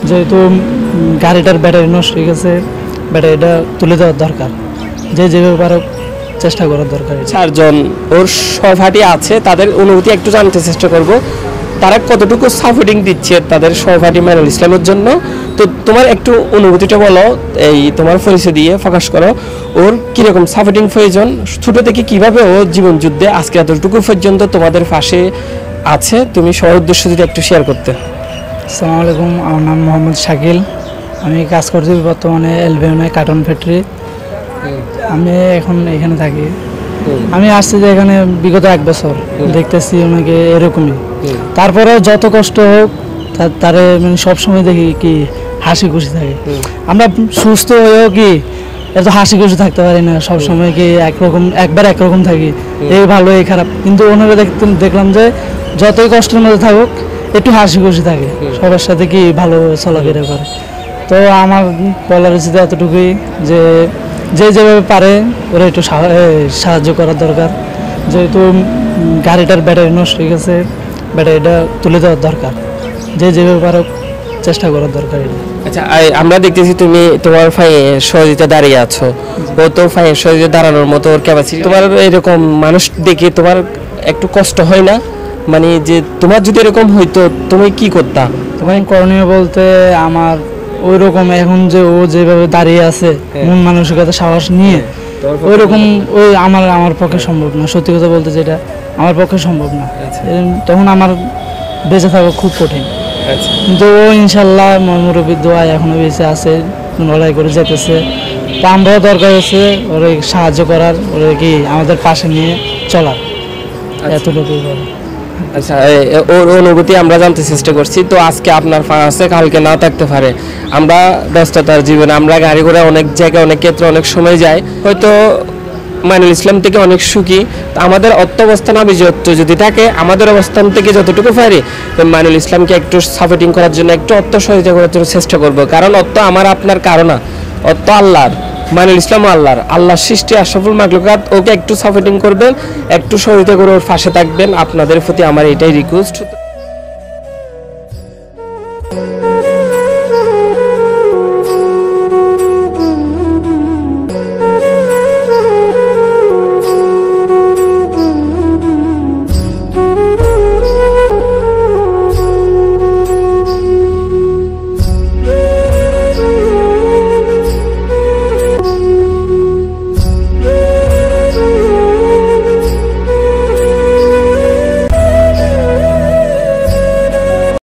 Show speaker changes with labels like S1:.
S1: যেহেতু গাড়িটার ব্যাটারি নষ্ট হয়ে গেছে, ব্যাটারিটা তুলে দেওয়ার দরকার, যেভাবে পারো চেষ্টা করার দরকার।
S2: চারজন ওর সহপাঠী আছে, তাদের অনুভূতি একটু জানতে চেষ্টা করব, তারা কতটুকু সাপোর্টিং দিচ্ছে তাদের সহপাঠী মাইনুল ইসলামের জন্য। তো তোমার একটু অনুভূতিটা বলো, এই তোমার পরিচয় দিয়ে প্রকাশ করো, ওর কীরকম সাপোর্টিং প্রয়োজন, ছোটো থেকে কীভাবে ও জীবন যুদ্ধে আজকে এতটুকু পর্যন্ত তোমাদের পাশে আছে, তুমি সবার উদ্দেশ্য যদি একটু শেয়ার করতে।
S1: আসসালামু আলাইকুম, আমার নাম মোহাম্মদ শাকিল, আমি কাজ করছি বর্তমানে এলবিএমে কার্টন ফ্যাক্টরি। আমি এখন এখানে থাকি। আমি আসছি যে এখানে বিগত 1 বছর দেখতেছি ওনাকে এরকমই। তারপরেও যত কষ্ট হোক তারে মানে সবসময় দেখি কি হাসি খুশি থাকে। আমরা সুস্থ হয়েও কি এত হাসি খুশি থাকতে পারি না, সবসময় কি একরকম একরকম থাকি, এই ভালো এই খারাপ। কিন্তু ওনারা দেখলাম যে যতই কষ্টের মধ্যে থাকুক একটু হাসি খুশি থাকে, সবার সাথে কি ভালো চলাফেরা করে। তো আমার বলার উচিত এতটুকুই যে যেভাবে পারে ওরা একটু সাহায্য করার দরকার। যেহেতু গাড়িটার ব্যাটারি নষ্ট হয়ে গেছে, ব্যাটারিটা তুলে দেওয়ার দরকার, যেভাবে পারো চেষ্টা করার দরকার।
S2: আচ্ছা, আমরা দেখতেছি তুমি তোমার ফাইয়ের সহযোগিতা দাঁড়িয়ে আছো, ও তো ফাইয়ের সহযোগিতা দাঁড়ানোর মতো ওর ক্যাপাসিটি। তোমার এরকম মানুষ দেখে তোমার একটু কষ্ট হয় না? মানে যে তোমার যদি এরকম হইতো তুমি কি করতা?
S1: তোমার করণীয় বলতে আমার ওই রকম এখন যে ও যেভাবে দাঁড়িয়ে আছে মন মানসিকতা সাহস নিয়ে, ওই রকম ওই আমার পক্ষে সম্ভব না। সত্যি কথা বলতে যেটা আমার পক্ষে সম্ভব না, তখন আমার বেঁচে থাকা খুব কঠিন। কিন্তু ও ইনশাল্লাহ মুরব্বির দোয়ায় এখনো বেঁচে আছে, লড়াই করে যেতেছে। তা আমরাও দরকার আছে ওরে সাহায্য করার, ওরে কি আমাদের পাশে নিয়ে চলার, এতটুকুই বলে।
S2: আচ্ছা, ওর অনুভূতি আমরা জানতে চেষ্টা করছি। তো আজকে আপনার ফাঁকা আছে, কালকে না থাকতে পারে। আমরা ব্যস্ততার জীবনে আমরা গাড়ি করে অনেক জায়গায় অনেক ক্ষেত্রে অনেক সময় যাই, হয়তো মাইনুল ইসলাম থেকে অনেক সুখী। আমাদের অর্থ অবস্থান আভিজাত্য যদি থাকে, আমাদের অবস্থান থেকে যতটুকু পারি মাইনুল ইসলামকে একটু সাপোর্টিং করার জন্য, একটু অর্থ সহযোগিতা করার জন্য চেষ্টা করব। কারণ অর্থ আমার আপনার কারণ না, অর্থ আল্লাহর, মাইনুল ইসলাম আল্লাহর সৃষ্টি আশরাফুল মাখলুকাত। ওকে একটু সাপোর্টিং করবেন, একটু সহযোগিতা করে ওর পাশে থাকবেন, আপনাদের প্রতি আমার এটাই রিকোয়েস্ট।